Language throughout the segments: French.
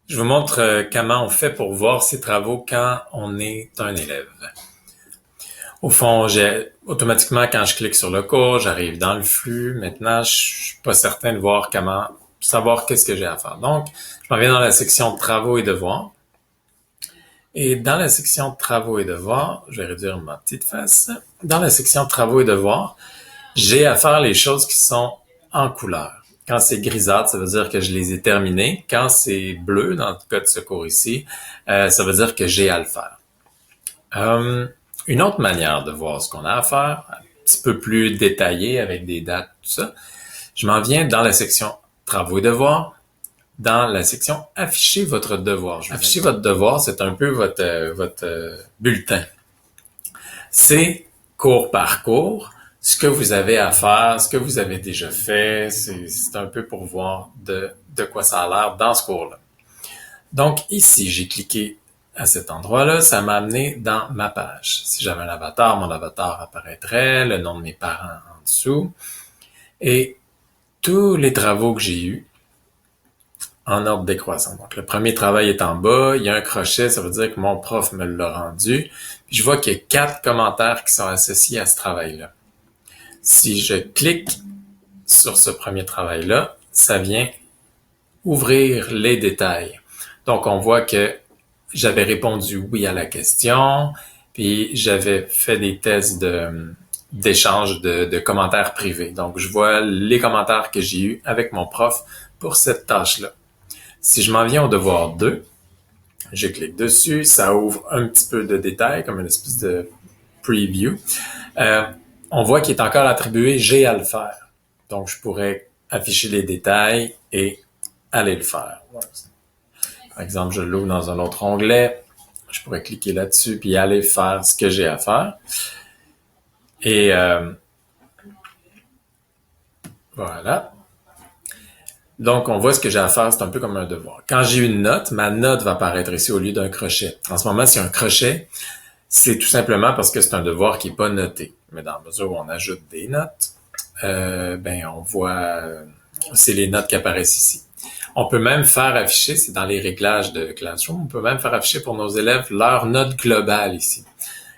Je vous montre comment on fait pour voir ses travaux quand on est un élève. Au fond, automatiquement, quand je clique sur le cours, j'arrive dans le flux. Maintenant, je suis pas certain de voir savoir qu'est-ce que j'ai à faire. Donc, je m'en viens dans la section travaux et devoirs. Et dans la section travaux et devoirs, je vais réduire ma petite face. Dans la section travaux et devoirs, j'ai à faire les choses qui sont en couleur. Quand c'est grisâtre, ça veut dire que je les ai terminés. Quand c'est bleu, dans le cas de ce cours ici, ça veut dire que j'ai à le faire. Une autre manière de voir ce qu'on a à faire, un petit peu plus détaillé avec des dates, tout ça, je m'en viens dans la section travaux et devoirs, dans la section afficher votre devoir. Afficher votre devoir, c'est un peu votre bulletin. C'est cours par cours, ce que vous avez à faire, ce que vous avez déjà fait, c'est un peu pour voir de quoi ça a l'air dans ce cours-là. Donc ici, j'ai cliqué à cet endroit-là, ça m'a amené dans ma page. Si j'avais un avatar, mon avatar apparaîtrait, le nom de mes parents en dessous, et tous les travaux que j'ai eus en ordre décroissant. Donc le premier travail est en bas, il y a un crochet, ça veut dire que mon prof me l'a rendu, puis je vois qu'il y a 4 commentaires qui sont associés à ce travail-là. Si je clique sur ce premier travail-là, ça vient ouvrir les détails. Donc, on voit que j'avais répondu oui à la question, puis j'avais fait des tests d'échange de commentaires privés. Donc, je vois les commentaires que j'ai eus avec mon prof pour cette tâche-là. Si je m'en viens au devoir 2, je clique dessus, ça ouvre un petit peu de détails, comme une espèce de preview. On voit qu'il est encore attribué j'ai à le faire. Donc, je pourrais afficher les détails et aller le faire. Par exemple, je l'ouvre dans un autre onglet. Je pourrais cliquer là-dessus puis aller faire ce que j'ai à faire. Et voilà. Donc, on voit ce que j'ai à faire, c'est un peu comme un devoir. Quand j'ai une note, ma note va apparaître ici au lieu d'un crochet. En ce moment, c'est un crochet. C'est tout simplement parce que c'est un devoir qui n'est pas noté. Mais dans la mesure où on ajoute des notes, on voit, c'est les notes qui apparaissent ici. On peut même faire afficher, c'est dans les réglages de Classroom, on peut même faire afficher pour nos élèves leur note globale ici.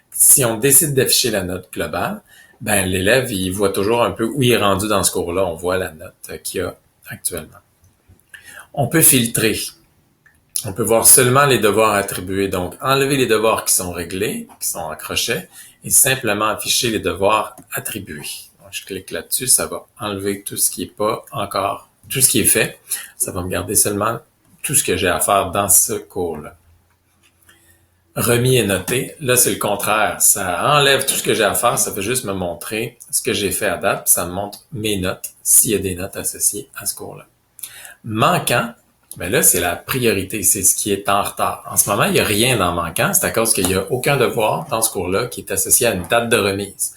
Si on décide d'afficher la note globale, l'élève, il voit toujours un peu où il est rendu dans ce cours-là. On voit la note qu'il y a actuellement. On peut filtrer. On peut voir seulement les devoirs attribués. Donc, enlever les devoirs qui sont réglés, qui sont en crochet, et simplement afficher les devoirs attribués. Donc, je clique là-dessus, ça va enlever tout ce qui est pas encore, tout ce qui est fait. Ça va me garder seulement tout ce que j'ai à faire dans ce cours-là. Remis et noté, là, c'est le contraire. Ça enlève tout ce que j'ai à faire, ça fait juste me montrer ce que j'ai fait à date, puis ça me montre mes notes, s'il y a des notes associées à ce cours-là. Manquant, là, c'est la priorité, c'est ce qui est en retard. En ce moment, il n'y a rien dans manquant, c'est à cause qu'il n'y a aucun devoir dans ce cours-là qui est associé à une date de remise.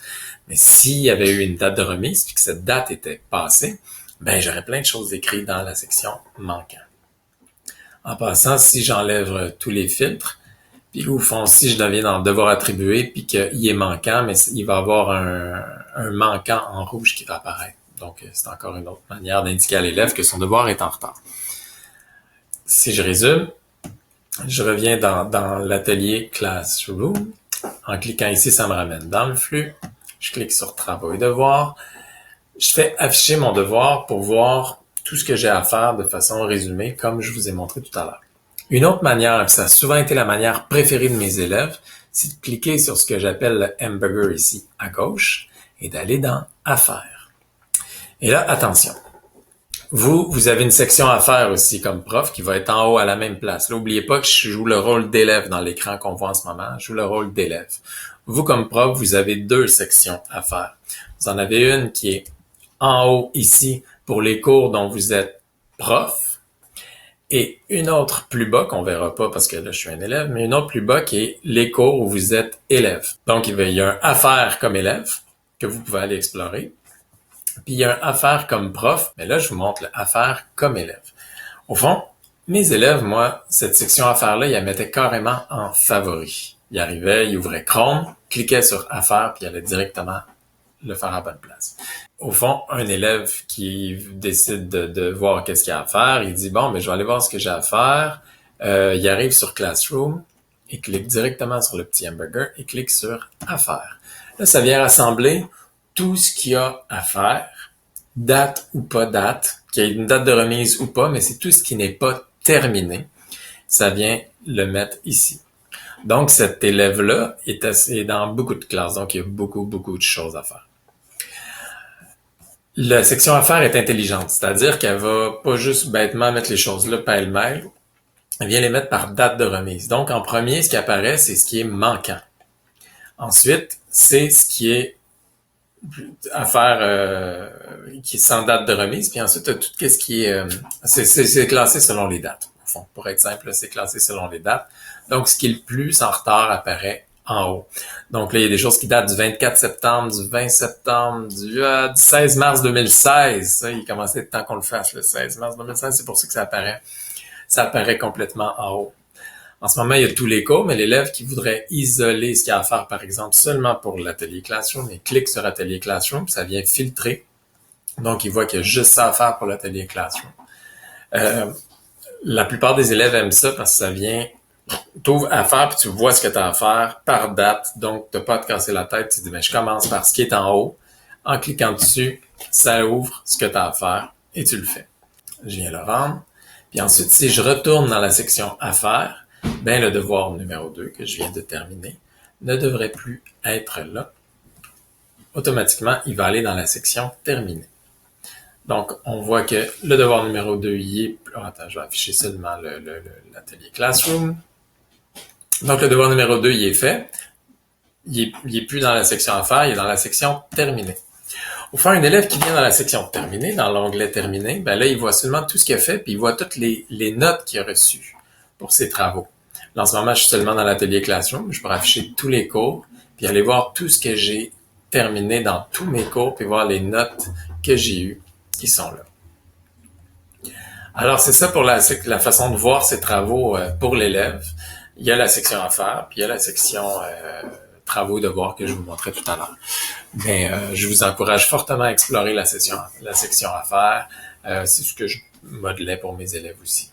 Mais s'il y avait eu une date de remise, puis que cette date était passée, j'aurais plein de choses écrites dans la section manquant. En passant, si j'enlève tous les filtres, puis au fond, si je deviens dans le devoir attribué, puis qu'il est manquant, mais il va y avoir un manquant en rouge qui va apparaître. Donc, c'est encore une autre manière d'indiquer à l'élève que son devoir est en retard. Si je résume, je reviens dans l'atelier Classroom. En cliquant ici, ça me ramène dans le flux. Je clique sur Travaux et devoirs. Je fais afficher mon devoir pour voir tout ce que j'ai à faire de façon résumée, comme je vous ai montré tout à l'heure. Une autre manière, et ça a souvent été la manière préférée de mes élèves, c'est de cliquer sur ce que j'appelle le hamburger ici à gauche et d'aller dans Affaires. Et là, attention. Vous avez une section à faire aussi comme prof qui va être en haut à la même place. N'oubliez pas que je joue le rôle d'élève dans l'écran qu'on voit en ce moment. Je joue le rôle d'élève. Vous, comme prof, vous avez 2 sections à faire. Vous en avez une qui est en haut ici pour les cours dont vous êtes prof et une autre plus bas qu'on verra pas parce que là, je suis un élève, mais une autre plus bas qui est les cours où vous êtes élève. Donc, il y a un affaire comme élève que vous pouvez aller explorer. Puis il y a un affaire comme prof, mais là, je vous montre le affaire comme élève. Au fond, mes élèves, moi, cette section affaires-là, ils la mettaient carrément en favori. Ils arrivaient, ils ouvraient Chrome, cliquaient sur affaires, puis ils allaient directement le faire à la bonne place. Au fond, un élève qui décide de voir qu'est-ce qu'il y a à faire, il dit, bon, je vais aller voir ce que j'ai à faire. il arrive sur Classroom, il clique directement sur le petit hamburger et clique sur Affaires. Là, ça vient rassembler tout ce qu'il y a à faire, date ou pas date, qu'il y ait une date de remise ou pas, mais c'est tout ce qui n'est pas terminé. Ça vient le mettre ici. Donc, cet élève-là est dans beaucoup de classes, donc il y a beaucoup de choses à faire. La section affaires est intelligente, c'est-à-dire qu'elle va pas juste bêtement mettre les choses là pêle-mêle, elle vient les mettre par date de remise. Donc, en premier, ce qui apparaît, c'est ce qui est manquant. Ensuite, c'est ce qui est affaire qui est sans date de remise, puis ensuite, tout ce qui est... c'est classé selon les dates. Au fond, pour être simple, c'est classé selon les dates. Donc, ce qui est le plus en retard apparaît en haut. Donc là, il y a des choses qui datent du 24 septembre, du 20 septembre, du 16 mars 2016. Ça, il commençait le temps qu'on le fasse, le 16 mars 2016. C'est pour ça que ça apparaît. Ça apparaît complètement en haut. En ce moment, il y a tous les cours, mais l'élève qui voudrait isoler ce qu'il y a à faire, par exemple, seulement pour l'atelier Classroom, il clique sur Atelier Classroom, puis ça vient filtrer. Donc, il voit qu'il y a juste ça à faire pour l'atelier Classroom. La plupart des élèves aiment ça parce que ça vient t'ouvres à faire puis tu vois ce que tu as à faire par date. Donc, tu n'as pas à te casser la tête. Tu dis, ben, je commence par ce qui est en haut. En cliquant dessus, ça ouvre ce que tu as à faire et tu le fais. Je viens le rendre. Puis ensuite, si je retourne dans la section Affaires, ben, le devoir numéro 2 que je viens de terminer ne devrait plus être là. Automatiquement, il va aller dans la section Terminer. Donc, on voit que le devoir numéro 2, il est... Attends, je vais afficher seulement l'atelier Classroom. Donc, le devoir numéro 2, il est fait. Il est plus dans la section Affaires, il est dans la section Terminer. Au fond, un élève qui vient dans la section Terminer, dans l'onglet Terminer, ben là, il voit seulement tout ce qu'il a fait, puis il voit toutes les notes qu'il a reçues pour ses travaux. Là, en ce moment, je suis seulement dans l'atelier Classroom. Je pourrais afficher tous les cours, puis aller voir tout ce que j'ai terminé dans tous mes cours, puis voir les notes que j'ai eues qui sont là. Alors, c'est ça pour la façon de voir ces travaux pour l'élève. Il y a la section Affaires, puis il y a la section travaux et devoirs que je vous montrais tout à l'heure. Mais je vous encourage fortement à explorer la section Affaires. C'est ce que je modelais pour mes élèves aussi.